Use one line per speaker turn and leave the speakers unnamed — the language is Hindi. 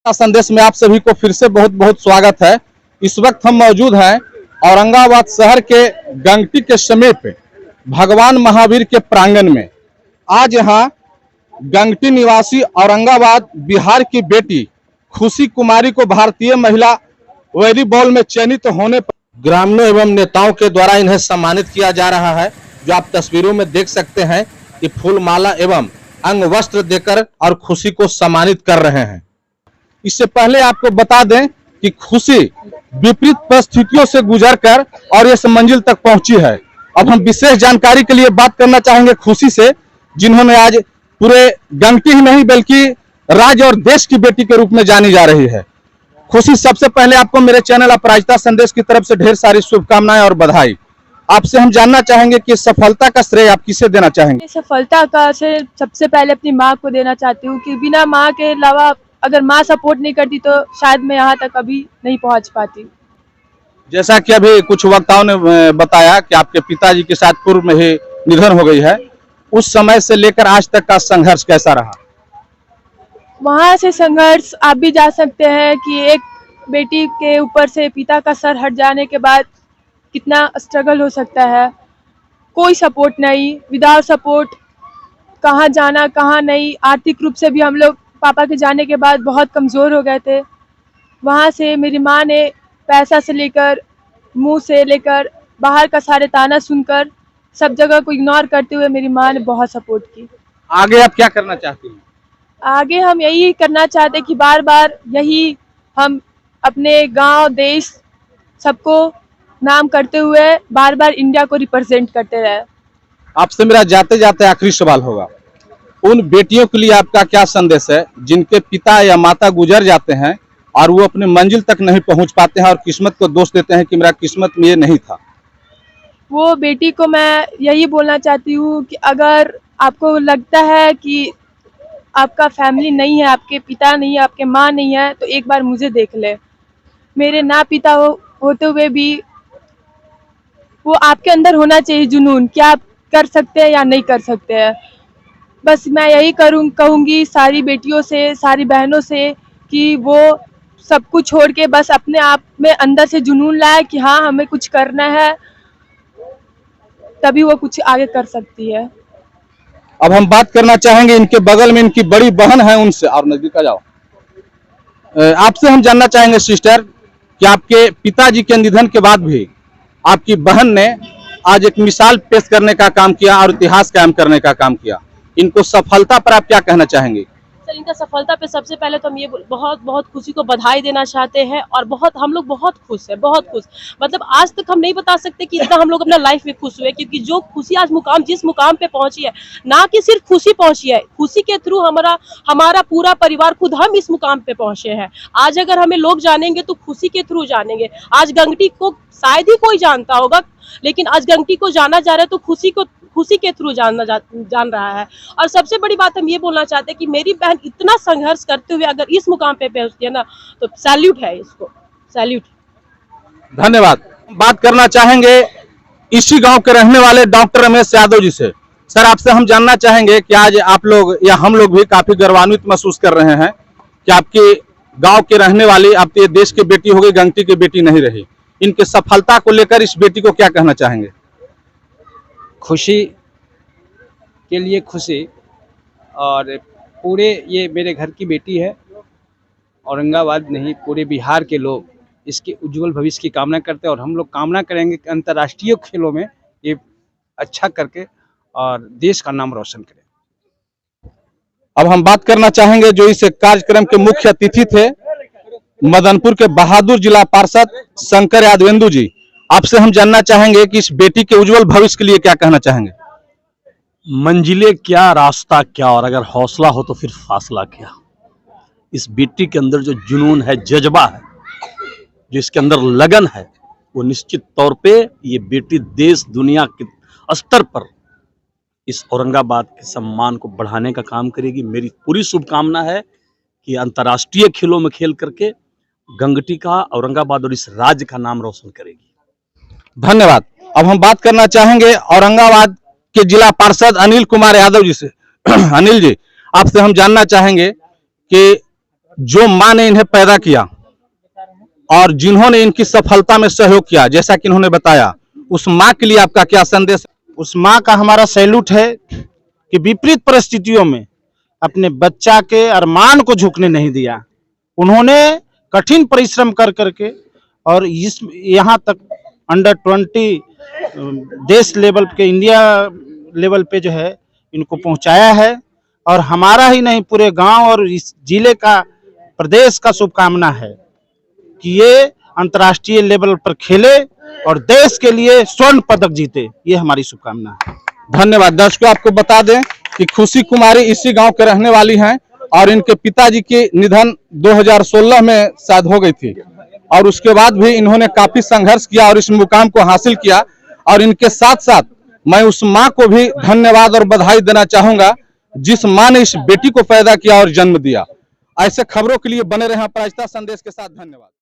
संदेश में आप सभी को फिर से बहुत बहुत स्वागत है। इस वक्त हम मौजूद हैं औरंगाबाद शहर के गंगटी के समीप भगवान महावीर के प्रांगण में। आज यहाँ गंगटी निवासी औरंगाबाद बिहार की बेटी खुशी कुमारी को भारतीय महिला वॉलीबॉल में चयनित होने पर ग्रामीणों एवं नेताओं के द्वारा इन्हें सम्मानित किया जा रहा है। जो आप तस्वीरों में देख सकते हैं कि फूल माला एवं अंग वस्त्र देकर और खुशी को सम्मानित कर रहे हैं। इससे पहले आपको बता दें कि खुशी विपरीत परिस्थितियों से गुजरकर और इस मंजिल तक पहुंची है। अब हम विशेष जानकारी के लिए बात करना चाहेंगे खुशी से, जिन्होंने आज पूरे गंगटी ही नहीं बल्कि राज्य और देश की बेटी के रूप में जानी जा रही है। खुशी, सबसे पहले आपको मेरे चैनल अपराजिता संदेश की तरफ से ढेर सारी शुभकामनाएं और बधाई। आपसे हम जानना चाहेंगे कि सफलता का श्रेय आप किसे देना चाहेंगे?
सफलता का श्रेय सबसे पहले अपनी माँ को देना चाहती हूँ कि बिना माँ के अलावा अगर माँ सपोर्ट नहीं करती तो शायद मैं यहाँ तक अभी नहीं पहुँच पाती।
जैसा कि अभी कुछ वक्ताओं ने बताया कि आपके पिताजी के साथ पूर्व में ही निधन हो गई है, उस समय से लेकर आज तक का संघर्ष कैसा रहा?
वहाँ से संघर्ष आप भी जा सकते हैं कि एक बेटी के ऊपर से पिता का सर हट जाने के बाद कितना स्ट्रगल हो सकता है। कोई सपोर्ट नहीं, विदाउट सपोर्ट कहाँ जाना कहाँ नहीं। आर्थिक रूप से भी हम लोग पापा के जाने के बाद बहुत कमज़ोर हो गए थे। वहाँ से मेरी माँ ने पैसा से लेकर मुंह से लेकर बाहर का सारे ताना सुनकर सब जगह को इग्नोर करते हुए मेरी माँ ने बहुत सपोर्ट की।
आगे आप क्या करना चाहती हैं?
आगे हम यही करना चाहते कि बार बार यही हम अपने गांव देश सबको नाम करते हुए बार बार इंडिया को रिप्रेजेंट करते रहे।
आपसे मेरा जाते जाते आखिरी सवाल होगा, उन बेटियों के लिए आपका क्या संदेश है जिनके पिता या माता गुजर जाते हैं और वो अपने मंजिल तक नहीं पहुंच पाते हैं और किस्मत को दोष देते हैं कि मेरा किस्मत में ये नहीं था?
वो बेटी को मैं यही बोलना चाहती हूँ कि अगर आपको लगता है कि आपका फैमिली नहीं है, आपके पिता नहीं है, आपके माँ नहीं है, तो एक बार मुझे देख ले। मेरे ना पिता होते हुए भी वो आपके अंदर होना चाहिए जुनून कि आप कर सकते हैं या नहीं कर सकते हैं। बस मैं यही कहूँगी सारी बेटियों से, सारी बहनों से कि वो सब कुछ छोड़ के बस अपने आप में अंदर से जुनून लाए कि हाँ हमें कुछ करना है, तभी वो कुछ आगे कर सकती है।
अब हम बात करना चाहेंगे इनके बगल में इनकी बड़ी बहन है, उनसे और नजदीक आ जाओ। आपसे हम जानना चाहेंगे सिस्टर कि आपके पिताजी के निधन के बाद भी आपकी बहन ने आज एक मिसाल पेश करने का काम किया और इतिहास कायम करने का काम किया। इनको सफलता पर आप क्या कहना चाहेंगे?
सर, इनका सफलता पे सबसे पहले तो हम ये बहुत बहुत खुशी को बधाई देना चाहते हैं और हम लोग बहुत खुश हैं, बहुत खुश। मतलब आज तक हम नहीं बता सकते कि इतना हम लोग अपना लाइफ में खुश हुए, क्योंकि जो खुशी आज जिस मुकाम पे पहुंची है, ना कि सिर्फ खुशी पहुंची है, खुशी के थ्रू हमारा पूरा परिवार खुद हम इस मुकाम पे पहुंचे हैं। आज अगर हमें लोग जानेंगे तो खुशी के थ्रू जानेंगे। आज गंगटी को शायद ही कोई जानता होगा, लेकिन आज गंगटी को जाना जा रहा है तो खुशी के थ्रू जान रहा है। और सबसे बड़ी बात हम ये बोलना चाहते हैं कि मेरी बहन इतना संघर्ष करते हुए अगर इस मुकाम पे पहुंचती है ना, तो सैल्यूट है इसको, सैल्यूट।
धन्यवाद। बात करना चाहेंगे इसी गांव के रहने वाले डॉक्टर रमेश यादव जी से। सर, आपसे हम जानना चाहेंगे कि आज आप लोग या हम लोग भी काफी गौरवान्वित महसूस कर रहे हैं कि आपके गांव के रहने वाली आपके देश की बेटी हो गई, गंगटी की बेटी नहीं रही। इनके सफलता को लेकर इस बेटी को क्या कहना चाहेंगे?
खुशी के लिए खुशी, और पूरे ये मेरे घर की बेटी है। औरंगाबाद नहीं, पूरे बिहार के लोग इसके उज्जवल भविष्य की कामना करते हैं और हम लोग कामना करेंगे कि अंतर्राष्ट्रीय खेलों में ये अच्छा करके और देश का नाम रोशन करें।
अब हम बात करना चाहेंगे जो इस कार्यक्रम के मुख्य अतिथि थे, मदनपुर के बहादुर जिला पार्षद शंकर यादवेंदु जी। आपसे हम जानना चाहेंगे कि इस बेटी के उज्जवल भविष्य के लिए क्या कहना चाहेंगे?
मंजिलें क्या, रास्ता क्या, और अगर हौसला हो तो फिर फासला क्या। इस बेटी के अंदर जो जुनून है, जज्बा है, जो इसके अंदर लगन है, वो निश्चित तौर पे ये बेटी देश दुनिया के स्तर पर इस औरंगाबाद के सम्मान को बढ़ाने का काम करेगी। मेरी पूरी शुभकामना है कि अंतर्राष्ट्रीय खेलों में खेल करके गंगटी का, औरंगाबाद और इस राज्य का नाम रोशन करेगी।
धन्यवाद। अब हम बात करना चाहेंगे औरंगाबाद के जिला पार्षद अनिल कुमार यादव जी से। अनिल जी, आपसे हम जानना चाहेंगे कि जो माँ ने इन्हें पैदा किया और जिन्होंने इनकी सफलता में सहयोग किया, जैसा कि इन्होंने बताया, उस माँ के लिए आपका क्या संदेश?
उस माँ का हमारा सैल्यूट है कि विपरीत परिस्थितियों में अपने बच्चा के अरमान को झुकने नहीं दिया। उन्होंने कठिन परिश्रम कर करके और इस यहाँ तक अंडर 20 देश लेवल के, इंडिया लेवल पे जो है इनको पहुंचाया है। और हमारा ही नहीं, पूरे गांव और इस जिले का, प्रदेश का शुभकामना है कि ये अंतर्राष्ट्रीय लेवल पर खेले और देश के लिए स्वर्ण पदक जीते। ये हमारी शुभकामना है।
धन्यवाद। दर्शकों, आपको बता दें कि खुशी कुमारी इसी गांव के रहने वाली हैं और इनके पिताजी की निधन 2016 में शायद हो गई थी और उसके बाद भी इन्होंने काफी संघर्ष किया और इस मुकाम को हासिल किया। और इनके साथ साथ मैं उस माँ को भी धन्यवाद और बधाई देना चाहूंगा जिस माँ ने इस बेटी को पैदा किया और जन्म दिया। ऐसे खबरों के लिए बने रहें अपराजिता संदेश के साथ। धन्यवाद।